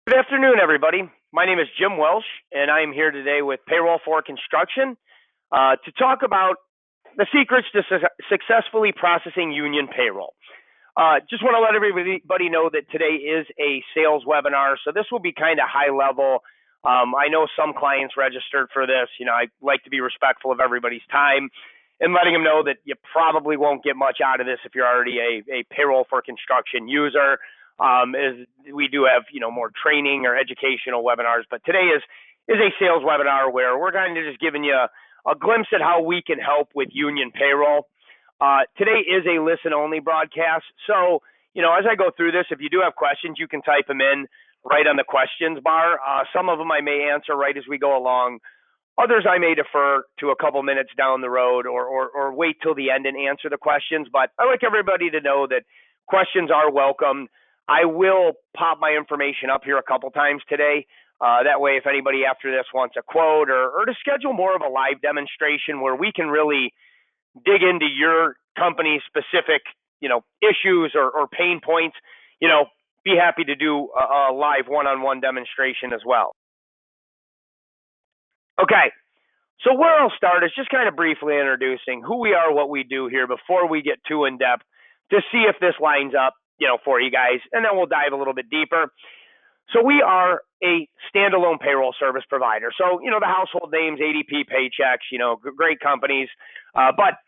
Good afternoon, everybody. My name is Jim Welsh, and I am here today with Payroll for Construction to talk about the secrets to successfully processing union payroll. Just want to let everybody know that today is a sales webinar, so this will be kind of high level. I know some clients registered for this. I like to be respectful of everybody's time and letting them know that you probably won't get much out of this if you're already a Payroll for Construction user. Is we do have more training or educational webinars, but today is a sales webinar where we're kind of just giving you a glimpse at how we can help with union payroll. Today is a listen only broadcast, so as I go through this, if you do have questions, you can type them in right on the questions bar. Some of them I may answer right as we go along. Others I may defer to a couple minutes down the road or wait till the end and answer the questions. But I like everybody to know that questions are welcome. I will pop my information up here a couple times today. That way, if anybody after this wants a quote or to schedule more of a live demonstration where we can really dig into your company's specific, issues or pain points, be happy to do a live one-on-one demonstration as well. Okay, so where I'll start is just kind of briefly introducing who we are, what we do here before we get too in depth to see if this lines up, for you guys, and then we'll dive a little bit deeper. So we are a standalone payroll service provider. So, the household names, ADP, Paychex, great companies, but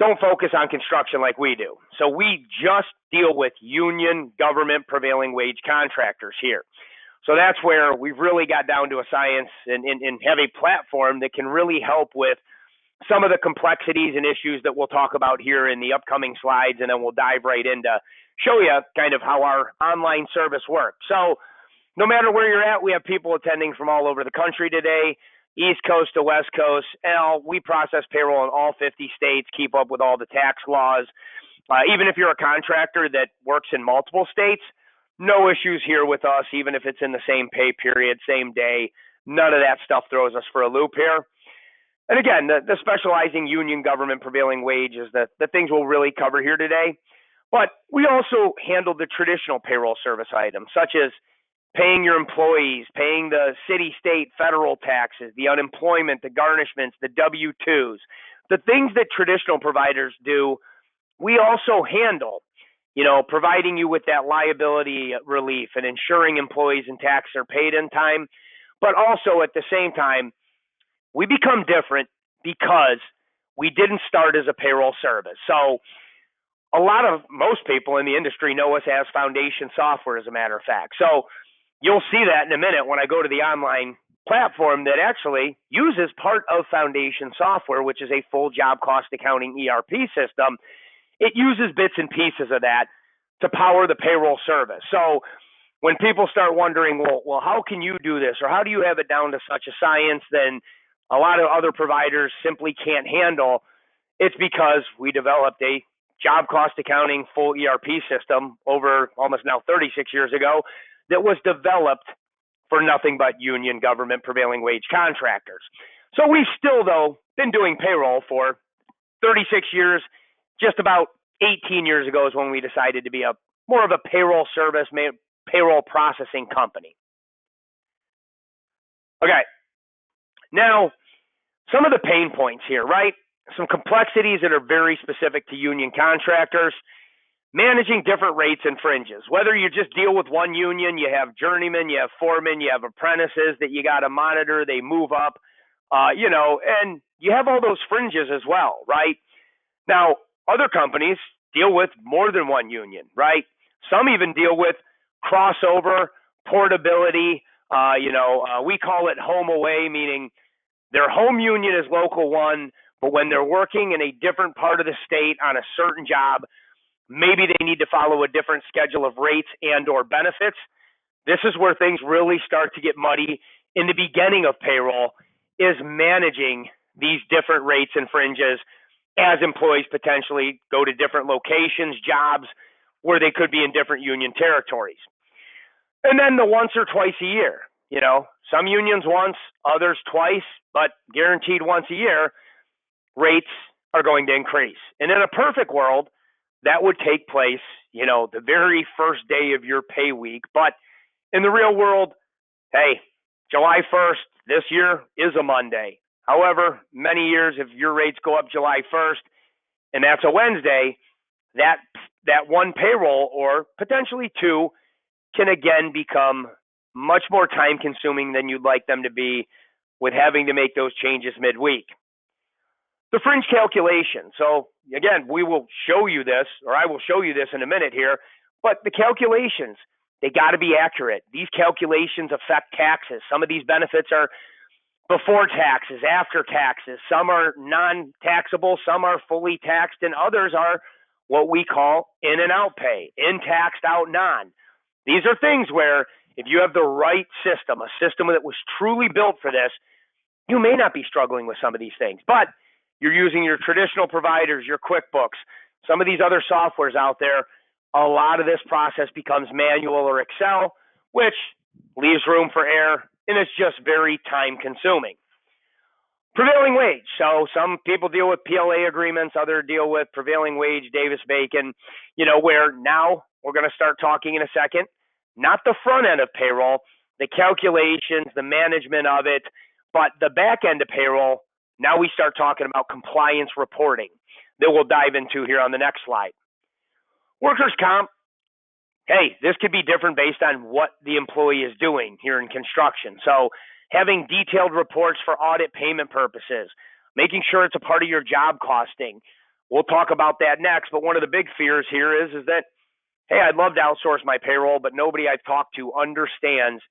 don't focus on construction like we do. So we just deal with union, government, prevailing wage contractors here. So that's where we've really got down to a science and have a platform that can really help with some of the complexities and issues that we'll talk about here in the upcoming slides, and then we'll dive right into show you kind of how our online service works. So no matter where you're at, we have people attending from all over the country today, East Coast to West Coast. And we process payroll in all 50 states, keep up with all the tax laws. Even if you're a contractor that works in multiple states, no issues here with us, even if it's in the same pay period, same day. None of that stuff throws us for a loop here. And again, the specializing union, government, prevailing wage is the things we'll really cover here today. But we also handle the traditional payroll service items, such as paying your employees, paying the city, state, federal taxes, the unemployment, the garnishments, the W-2s, the things that traditional providers do, we also handle, providing you with that liability relief and ensuring employees and taxes are paid in time. But also at the same time, we become different because we didn't start as a payroll service. So most people in the industry know us as foundation software, as a matter of fact. So you'll see that in a minute when I go to the online platform that actually uses part of foundation software, which is a full job cost accounting ERP system. It uses bits and pieces of that to power the payroll service. So when people start wondering, well, how can you do this? Or how do you have it down to such a science then a lot of other providers simply can't handle? It's because we developed a job cost accounting full ERP system over almost now 36 years ago that was developed for nothing but union, government, prevailing wage contractors. So we've still, though, been doing payroll for 36 years. Just about 18 years ago is when we decided to be more of a payroll service, payroll processing company. Okay. Now, some of the pain points here, right? Some complexities that are very specific to union contractors. Managing different rates and fringes. Whether you just deal with one union, you have journeymen, you have foremen, you have apprentices that you got to monitor, they move up, and you have all those fringes as well, right? Now, other companies deal with more than one union, right? Some even deal with crossover, portability. We call it home away, meaning their home union is local one, but when they're working in a different part of the state on a certain job, maybe they need to follow a different schedule of rates and or benefits. This is where things really start to get muddy in the beginning of payroll, is managing these different rates and fringes as employees potentially go to different locations, jobs, where they could be in different union territories. And then the once or twice a year, some unions once, others twice, but guaranteed once a year, rates are going to increase. And in a perfect world, that would take place, the very first day of your pay week. But In the real world, hey, July 1st this year is a Monday. However, many years if your rates go up July 1st and that's a Wednesday, that one payroll or potentially two can again become much more time consuming than you'd like them to be with having to make those changes midweek. The fringe calculation. So again, we will show you this, or I will show you this in a minute here, but the calculations, they got to be accurate. These calculations affect taxes. Some of these benefits are before taxes, after taxes. Some are non-taxable, some are fully taxed, and others are what we call in and out pay, in taxed, out non. These are things where if you have the right system, a system that was truly built for this, you may not be struggling with some of these things, but you're using your traditional providers, your QuickBooks, some of these other softwares out there. A lot of this process becomes manual or Excel, which leaves room for error, and it's just very time consuming. Prevailing wage. So some people deal with PLA agreements, others deal with prevailing wage, Davis-Bacon, where now we're going to start talking in a second, not the front end of payroll, the calculations, the management of it, but the back end of payroll. Now we start talking about compliance reporting that we'll dive into here on the next slide. Workers' comp. Hey, this could be different based on what the employee is doing here in construction. So having detailed reports for audit payment purposes, making sure it's a part of your job costing. We'll talk about that next, but one of the big fears here is that, hey, I'd love to outsource my payroll, but nobody I've talked to understands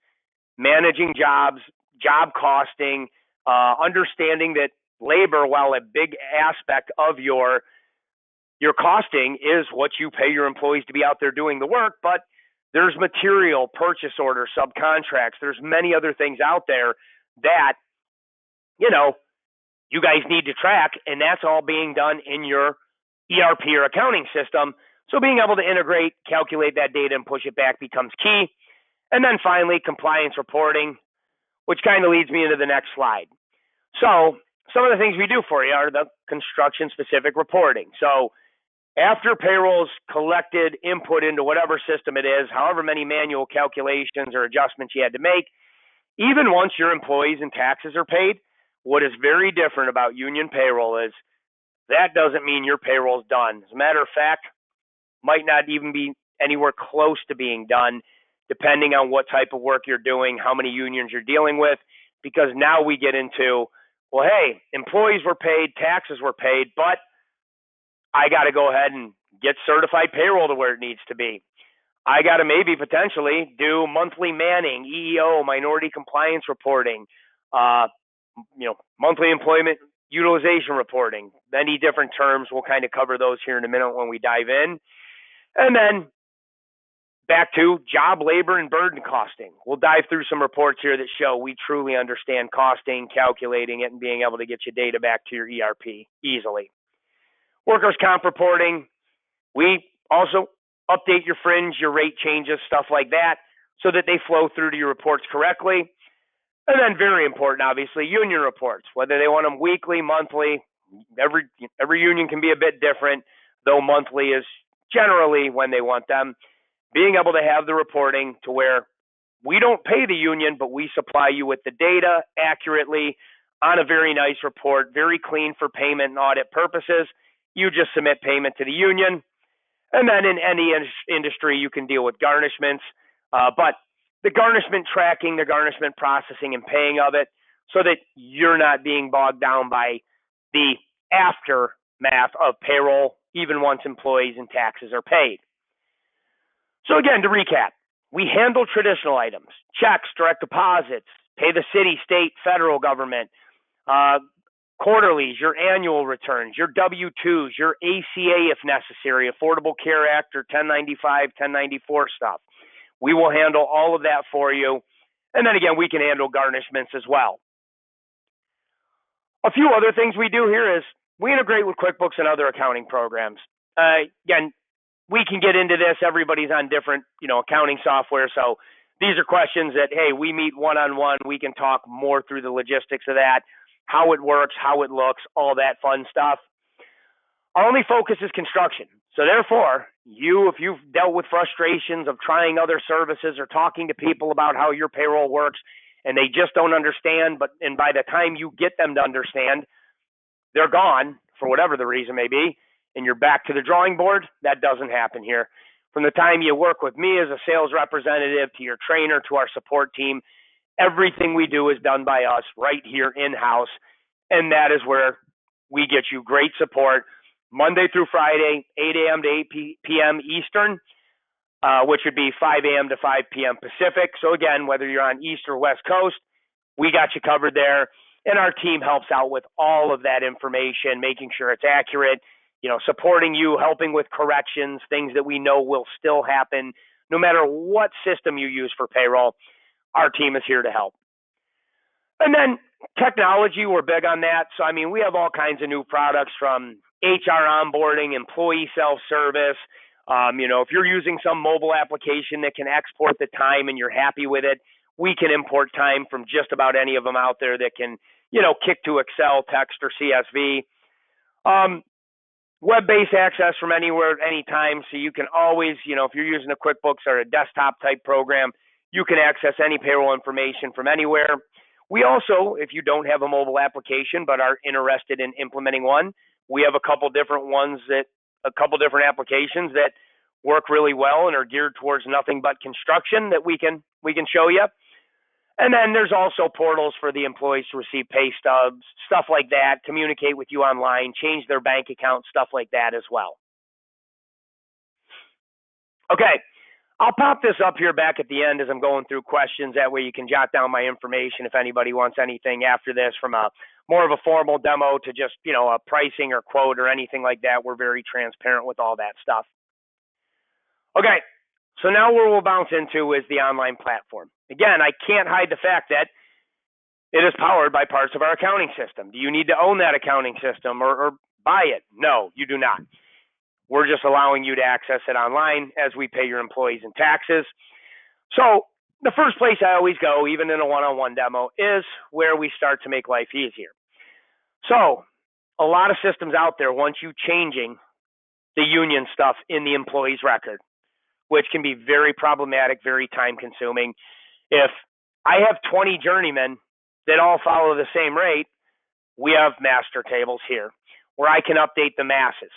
managing jobs, job costing, understanding that labor, while a big aspect of your costing, is what you pay your employees to be out there doing the work, but there's material, purchase orders, subcontracts. There's many other things out there that, you guys need to track, and that's all being done in your ERP or accounting system. So being able to integrate, calculate that data, and push it back becomes key. And then finally, compliance reporting, which kind of leads me into the next slide. So some of the things we do for you are the construction-specific reporting. So after payroll's collected input into whatever system it is, however many manual calculations or adjustments you had to make, even once your employees and taxes are paid, what is very different about union payroll is that doesn't mean your payroll's done. As a matter of fact, might not even be anywhere close to being done, depending on what type of work you're doing, how many unions you're dealing with, because now we get into, well, hey, employees were paid, taxes were paid, but I got to go ahead and get certified payroll to where it needs to be. I got to maybe potentially do monthly manning, EEO, minority compliance reporting, monthly employment utilization reporting, many different terms. We'll kind of cover those here in a minute when we dive in. And then back to job, labor, and burden costing. We'll dive through some reports here that show we truly understand costing, calculating it, and being able to get your data back to your ERP easily. Workers' comp reporting. We also update your fringe, your rate changes, stuff like that, so that they flow through to your reports correctly. And then very important, obviously, union reports, whether they want them weekly, monthly. Every union can be a bit different, though monthly is generally when they want them. Being able to have the reporting to where we don't pay the union, but we supply you with the data accurately on a very nice report, very clean for payment and audit purposes. You just submit payment to the union. And then in any industry, you can deal with garnishments. But the garnishment tracking, the garnishment processing and paying of it, so that you're not being bogged down by the aftermath of payroll, even once employees and taxes are paid. So again, to recap, we handle traditional items, checks, direct deposits, pay the city, state, federal government, quarterlies, your annual returns, your W-2s, your ACA if necessary, Affordable Care Act or 1095, 1094 stuff. We will handle all of that for you. And then again, we can handle garnishments as well. A few other things we do here is we integrate with QuickBooks and other accounting programs. Again, we can get into this. Everybody's on different, accounting software. So these are questions that, hey, we meet one-on-one. We can talk more through the logistics of that, how it works, how it looks, all that fun stuff. Our only focus is construction. So therefore, if you've dealt with frustrations of trying other services or talking to people about how your payroll works and they just don't understand, and by the time you get them to understand, they're gone for whatever the reason may be, and you're back to the drawing board, that doesn't happen here. From the time you work with me as a sales representative to your trainer to our support team, everything we do is done by us right here in-house, and that is where we get you great support Monday through Friday, 8 a.m. to 8 p.m. Eastern, which would be 5 a.m. to 5 p.m. Pacific. So again, whether you're on East or West Coast, we got you covered there. And our team helps out with all of that information, making sure it's accurate, supporting you, helping with corrections, things that we know will still happen no matter what system you use for payroll. Our team is here to help. And then technology, we're big on that. So, we have all kinds of new products from HR onboarding, employee self-service. If you're using some mobile application that can export the time and you're happy with it, we can import time from just about any of them out there that can, kick to Excel, text, or CSV. Web-based access from anywhere, anytime. So you can always, if you're using a QuickBooks or a desktop type program, you can access any payroll information from anywhere. We also, if you don't have a mobile application but are interested in implementing one, we have a couple different applications that work really well and are geared towards nothing but construction that we can show you. And then there's also portals for the employees to receive pay stubs, stuff like that, communicate with you online, change their bank account, stuff like that as well. Okay, I'll pop this up here back at the end as I'm going through questions. That way you can jot down my information if anybody wants anything after this, from a more of a formal demo to just, a pricing or quote or anything like that. We're very transparent with all that stuff. Okay, so now where we'll bounce into is the online platform. Again, I can't hide the fact that it is powered by parts of our accounting system. Do you need to own that accounting system or buy it? No, you do not. We're just allowing you to access it online as we pay your employees and taxes. So the first place I always go, even in a one-on-one demo, is where we start to make life easier. So a lot of systems out there want you changing the union stuff in the employee's record, which can be very problematic, very time-consuming. If I have 20 journeymen that all follow the same rate, we have master tables here where I can update the masses.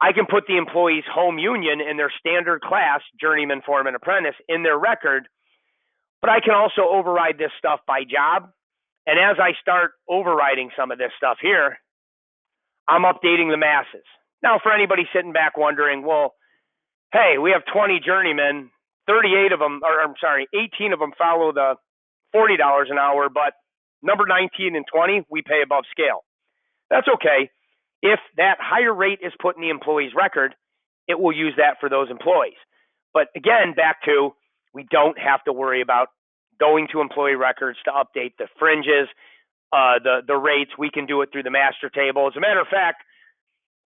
I can put the employee's home union and their standard class, journeyman, foreman, apprentice, in their record, but I can also override this stuff by job. And as I start overriding some of this stuff here, I'm updating the masses. Now, for anybody sitting back wondering, well, hey, we have 20 journeymen, 18 of them follow the $40 an hour, but number 19 and 20, we pay above scale. That's okay. If that higher rate is put in the employee's record, it will use that for those employees. But again, back to, we don't have to worry about going to employee records to update the fringes, the rates. We can do it through the master table. As a matter of fact,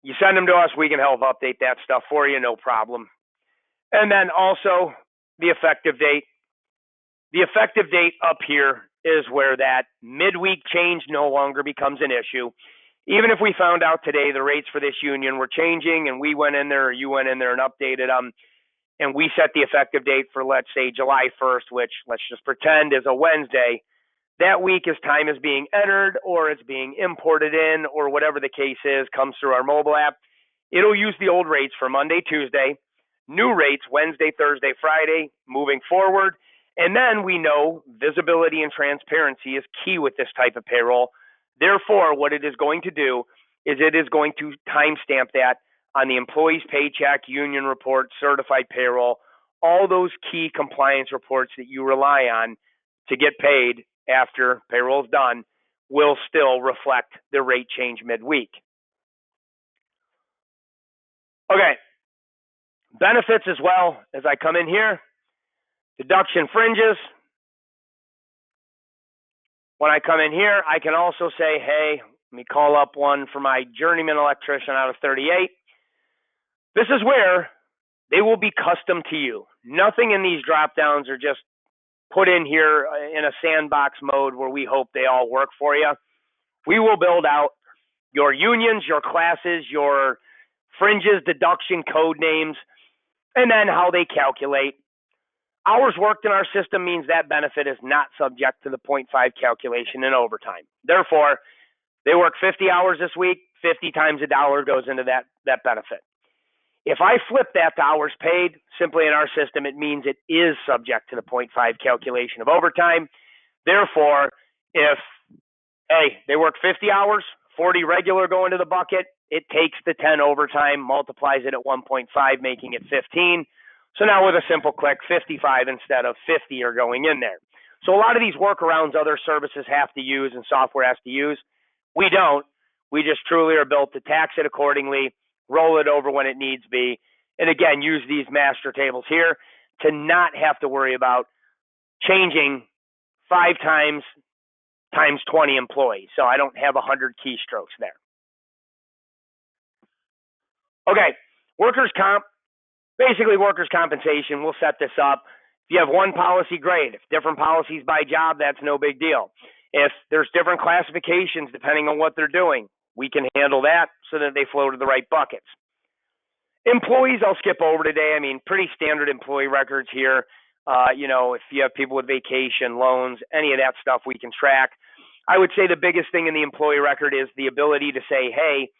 you send them to us, we can help update that stuff for you, no problem. And then also the effective date. The effective date up here is where that midweek change no longer becomes an issue. Even if we found out today the rates for this union were changing and we went in there or you went in there and updated them, and we set the effective date for, let's say, July 1st, which let's just pretend is a Wednesday, that week as time is being entered or it's being imported in or whatever the case is, comes through our mobile app, it'll use the old rates for Monday, Tuesday, new rates Wednesday, Thursday, Friday, moving forward. And then we know visibility and transparency is key with this type of payroll. Therefore, what it is going to do is it is going to timestamp that on the employee's paycheck, union report, certified payroll, all those key compliance reports that you rely on to get paid after payroll is done will still reflect the rate change midweek. Okay, benefits as well. As I come in here, deduction fringes. When I come in here, I can also say, hey, let me call up one for my journeyman electrician out of 38. This is where they will be custom to you. Nothing in these drop downs are just put in here in a sandbox mode where we hope they all work for you. We will build out your unions, your classes, your fringes, deduction code names, and then how they calculate. Hours worked in our system means that benefit is not subject to the 0.5 calculation in overtime. Therefore, they work 50 hours this week, 50 times $1 goes into that benefit. If I flip that to hours paid, simply in our system, it means it is subject to the 0.5 calculation of overtime. Therefore, if, hey, they work 50 hours, 40 regular go into the bucket, it takes the 10 overtime, multiplies it at 1.5, making it 15. So now with a simple click, 55 instead of 50 are going in there. So a lot of these workarounds other services have to use and software has to use. We don't. We just truly are built to tax it accordingly, roll it over when it needs be, and again, use these master tables here to not have to worry about changing 5 times 20 employees. So I don't have 100 keystrokes there. Okay, workers' comp. Basically, workers' compensation, we'll set this up. If you have one policy, great. If different policies by job, that's no big deal. If there's different classifications depending on what they're doing, we can handle that so that they flow to the right buckets. Employees, I'll skip over today. I mean, pretty standard employee records here. If you have people with vacation, loans, any of that stuff we can track. I would say the biggest thing in the employee record is the ability to say, hey,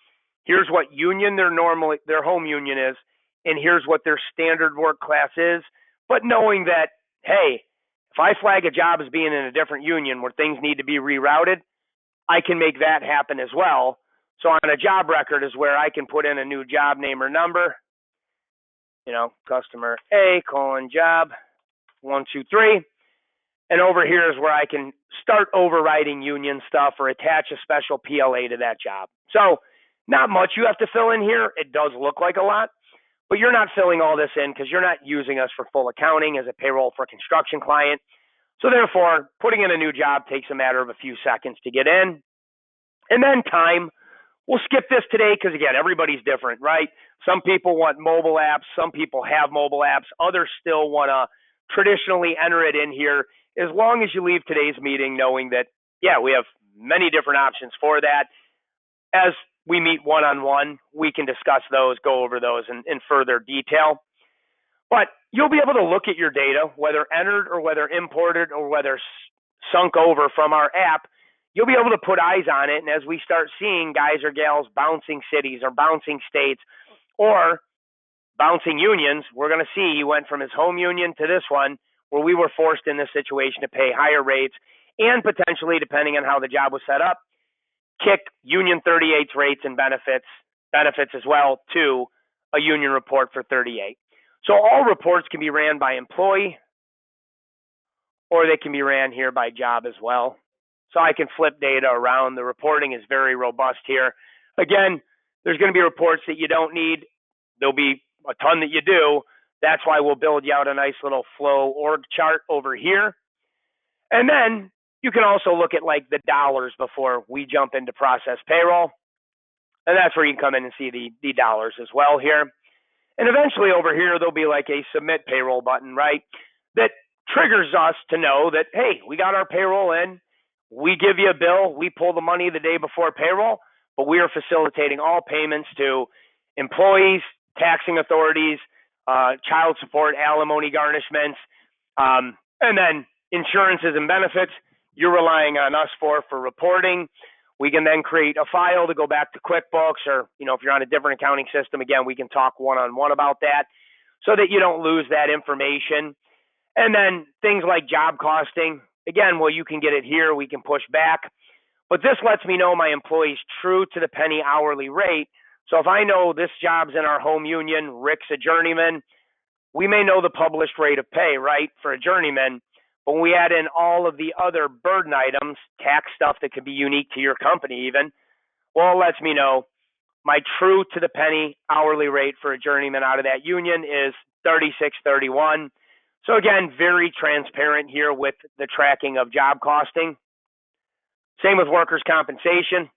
here's what union their home union is, and here's what their standard work class is. But knowing that, hey, if I flag a job as being in a different union where things need to be rerouted, I can make that happen as well. So on a job record is where I can put in a new job name or number, customer A, job 123. And over here is where I can start overriding union stuff or attach a special PLA to that job. So not much you have to fill in here. It does look like a lot, but you're not filling all this in because you're not using us for full accounting as a payroll for a construction client. So therefore, putting in a new job takes a matter of a few seconds to get in. And then time. We'll skip this today because, again, everybody's different, right? Some people want mobile apps. Some people have mobile apps. Others still want to traditionally enter it in here. As long as you leave today's meeting knowing that, we have many different options for that. As we meet one-on-one, we can discuss those, go over those in further detail. But you'll be able to look at your data, whether entered or whether imported or whether sunk over from our app. You'll be able to put eyes on it, and as we start seeing guys or gals bouncing cities or bouncing states or bouncing unions, we're going to see he went from his home union to this one where we were forced in this situation to pay higher rates and potentially, depending on how the job was set up, kick Union 38's rates and benefits as well to a union report for 38. So all reports can be ran by employee or they can be ran here by job as well. So I can flip data around. The reporting is very robust here. Again, there's going to be reports that you don't need. There'll be a ton that you do. That's why we'll build you out a nice little flow org chart over here. And then you can also look at like the dollars before we jump into process payroll. And that's where you can come in and see the dollars as well here. And eventually over here, there'll be like a submit payroll button, right? That triggers us to know that, hey, we got our payroll in. We give you a bill. We pull the money the day before payroll, but we are facilitating all payments to employees, taxing authorities, child support, alimony garnishments, and then insurances and benefits. You're relying on us for reporting. We can then create a file to go back to QuickBooks or, if you're on a different accounting system, again, we can talk one-on-one about that so that you don't lose that information. And then things like job costing. Again, you can get it here. We can push back. But this lets me know my employee's true to the penny hourly rate. So if I know this job's in our home union, Rick's a journeyman, we may know the published rate of pay, right, for a journeyman. But when we add in all of the other burden items, tax stuff that could be unique to your company even, it lets me know my true to the penny hourly rate for a journeyman out of that union is $36.31. So again, very transparent here with the tracking of job costing. Same with workers' compensation.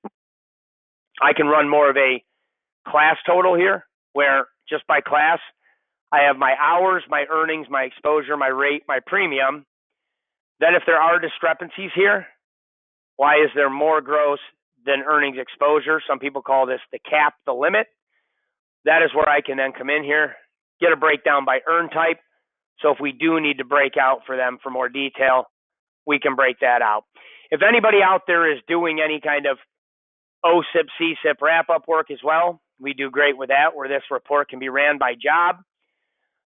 I can run more of a class total here, where just by class, I have my hours, my earnings, my exposure, my rate, my premium. Then if there are discrepancies here, why is there more gross than earnings exposure? Some people call this the cap, the limit. That is where I can then come in here, get a breakdown by earn type. So if we do need to break out for them for more detail, we can break that out. If anybody out there is doing any kind of OSIP, CSIP wrap-up work as well, we do great with that, where this report can be ran by job.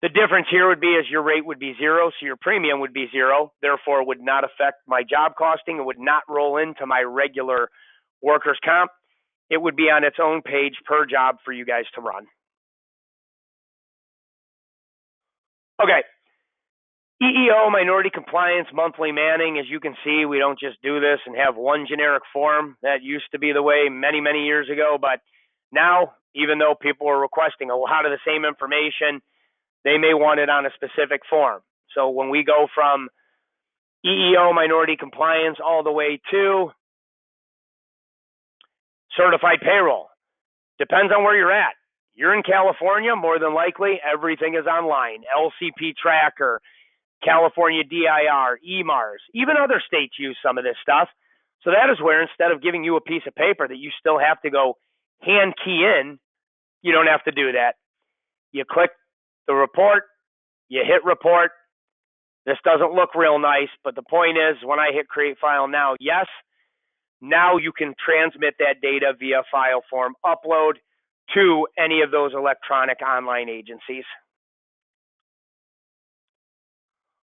The difference here would be is your rate would be zero, so your premium would be zero, therefore would not affect my job costing. It would not roll into my regular workers' comp. It would be on its own page per job for you guys to run. Okay. EEO, minority compliance, monthly manning. As you can see, we don't just do this and have one generic form. That used to be the way many, many years ago. But now, even though people are requesting a lot of the same information, they may want it on a specific form. So when we go from EEO, minority compliance, all the way to certified payroll, depends on where you're at. You're in California, more than likely, everything is online. LCP tracker, California DIR, EMARS, even other states use some of this stuff. So that is where instead of giving you a piece of paper that you still have to go hand key in, you don't have to do that. You click the report, you hit report. This doesn't look real nice, but the point is when I hit create file now, yes, now you can transmit that data via file form upload to any of those electronic online agencies.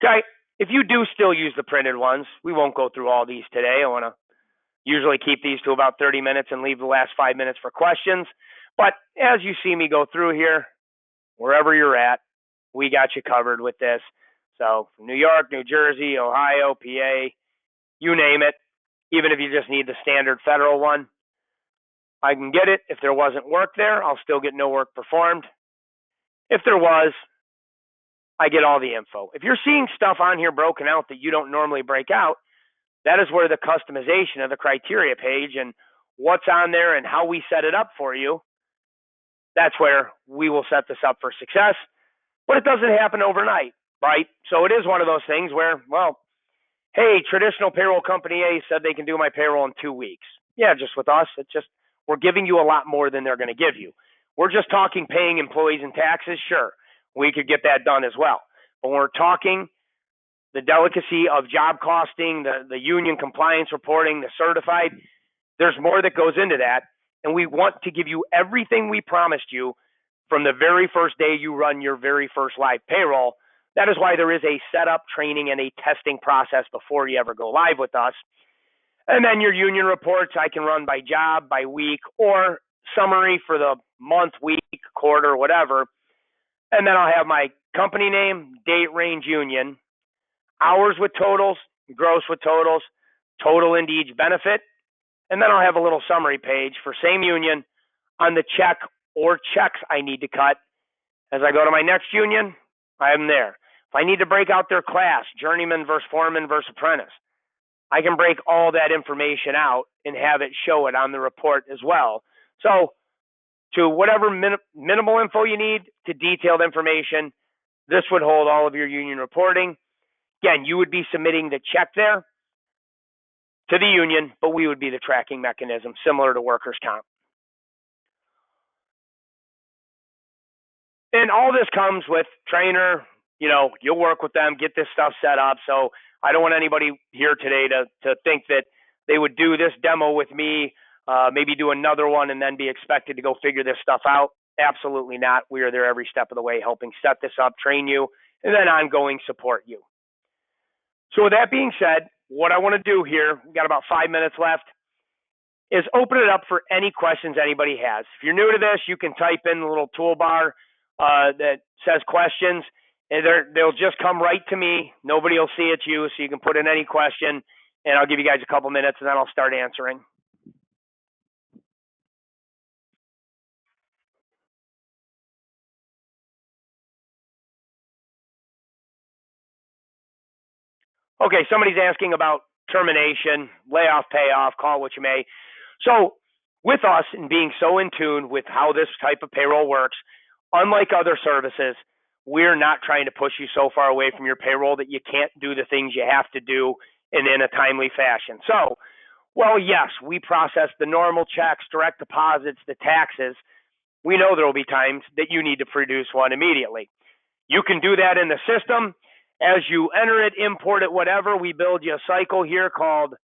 Okay, if you do still use the printed ones, we won't go through all these today. I want to usually keep these to about 30 minutes and leave the last 5 minutes for questions. But as you see me go through here, wherever you're at, we got you covered with this. So New York, New Jersey, Ohio, PA, you name it. Even if you just need the standard federal one, I can get it. If there wasn't work there, I'll still get no work performed. If there was, I get all the info. If you're seeing stuff on here broken out that you don't normally break out, that is where the customization of the criteria page and what's on there and how we set it up for you, that's where we will set this up for success. But it doesn't happen overnight, right? So it is one of those things where, well, hey, traditional payroll company A said they can do my payroll in 2 weeks. Yeah, just with us, it's just we're giving you a lot more than they're going to give you. We're just talking paying employees and taxes, sure. We could get that done as well. But when we're talking the delicacy of job costing, the union compliance reporting, the certified, there's more that goes into that. And we want to give you everything we promised you from the very first day you run your very first live payroll. That is why there is a setup, training, and a testing process before you ever go live with us. And then your union reports I can run by job, by week, or summary for the month, week, quarter, whatever. And then I'll have my company name, date, range, union, hours with totals, gross with totals, total into each benefit. And then I'll have a little summary page for same union on the check or checks I need to cut. As I go to my next union, I am there. If I need to break out their class, journeyman versus foreman versus apprentice, I can break all that information out and have it show it on the report as well. So to whatever minimal info you need to detailed information, this would hold all of your union reporting. Again, you would be submitting the check there to the union, but we would be the tracking mechanism, similar to workers' comp. And all this comes with trainer. You'll work with them, get this stuff set up. So I don't want anybody here today to think that they would do this demo with me, maybe do another one, and then be expected to go figure this stuff out. Absolutely not. We are there every step of the way, helping set this up, train you, and then ongoing support you. So with that being said, what I want to do here, we've got about 5 minutes left, is open it up for any questions anybody has. If you're new to this, you can type in the little toolbar that says questions, and they'll just come right to me. Nobody will see it's you, so you can put in any question, and I'll give you guys a couple minutes, and then I'll start answering. Okay, somebody's asking about termination, layoff, payoff, call it what you may. So with us and being so in tune with how this type of payroll works, unlike other services, we're not trying to push you so far away from your payroll that you can't do the things you have to do and in a timely fashion. So, well, yes, we process the normal checks, direct deposits, the taxes, we know there will be times that you need to produce one immediately. You can do that in the system. As you enter it, import it, whatever, we build you a cycle here called,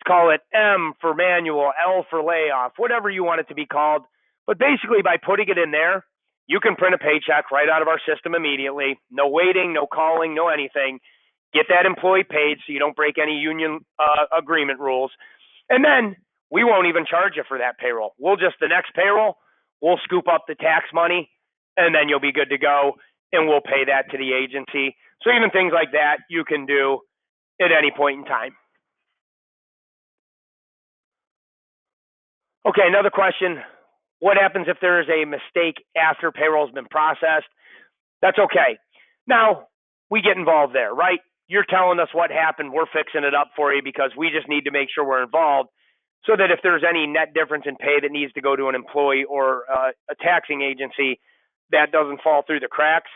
call it M for manual, L for layoff, whatever you want it to be called. But basically, by putting it in there, you can print a paycheck right out of our system immediately. No waiting, no calling, no anything. Get that employee paid so you don't break any union agreement rules. And then we won't even charge you for that payroll. We'll just, the next payroll, we'll scoop up the tax money, and then you'll be good to go, and we'll pay that to the agency. So even things like that you can do at any point in time. Okay, another question. What happens if there is a mistake after payroll's been processed? That's okay. Now, we get involved there, right? You're telling us what happened. We're fixing it up for you because we just need to make sure we're involved so that if there's any net difference in pay that needs to go to an employee or a taxing agency, that doesn't fall through the cracks.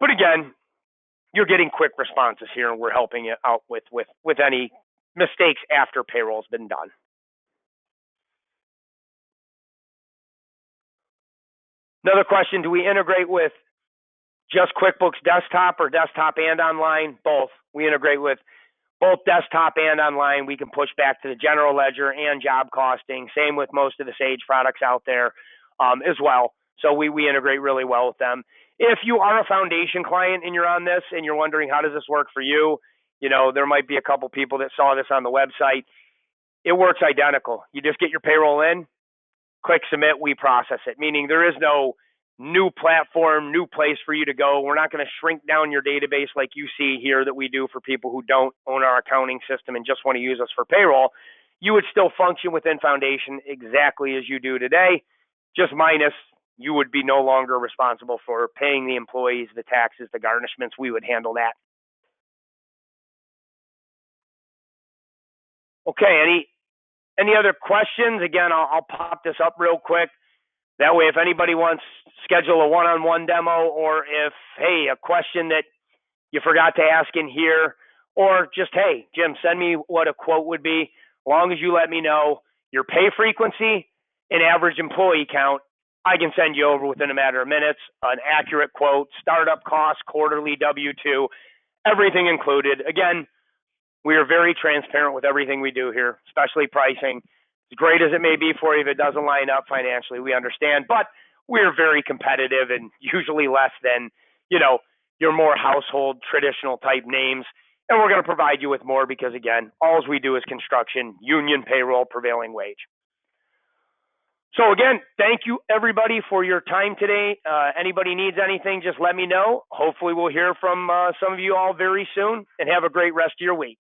But again, you're getting quick responses here, and we're helping you out with any mistakes after payroll's been done. Another question, do we integrate with just QuickBooks Desktop or desktop and online? Both. We integrate with both desktop and online. We can push back to the general ledger and job costing. Same with most of the Sage products out there as well. So we integrate really well with them. If you are a foundation client and you're on this and you're wondering how does this work for you, you know, there might be a couple people that saw this on the website. It works identical. You just get your payroll in, click submit, we process it, meaning there is no new platform, new place for you to go. We're not going to shrink down your database like you see here that we do for people who don't own our accounting system and just want to use us for payroll. You would still function within Foundation exactly as you do today, just minus you would be no longer responsible for paying the employees, the taxes, the garnishments. We would handle that. Okay, any other questions? Again, I'll pop this up real quick. That way, if anybody wants to schedule a one-on-one demo, or if, hey, a question that you forgot to ask in here, or just, hey, Jim, send me what a quote would be. As long as you let me know your pay frequency and average employee count, I can send you over within a matter of minutes an accurate quote, startup costs, quarterly W-2, everything included. Again, we are very transparent with everything we do here, especially pricing. As great as it may be for you, if it doesn't line up financially, we understand, but we're very competitive and usually less than, you know, your more household traditional type names. And we're going to provide you with more because, again, all we do is construction, union payroll, prevailing wage. So again, thank you everybody for your time today. Anybody needs anything, just let me know. Hopefully we'll hear from some of you all very soon, and have a great rest of your week.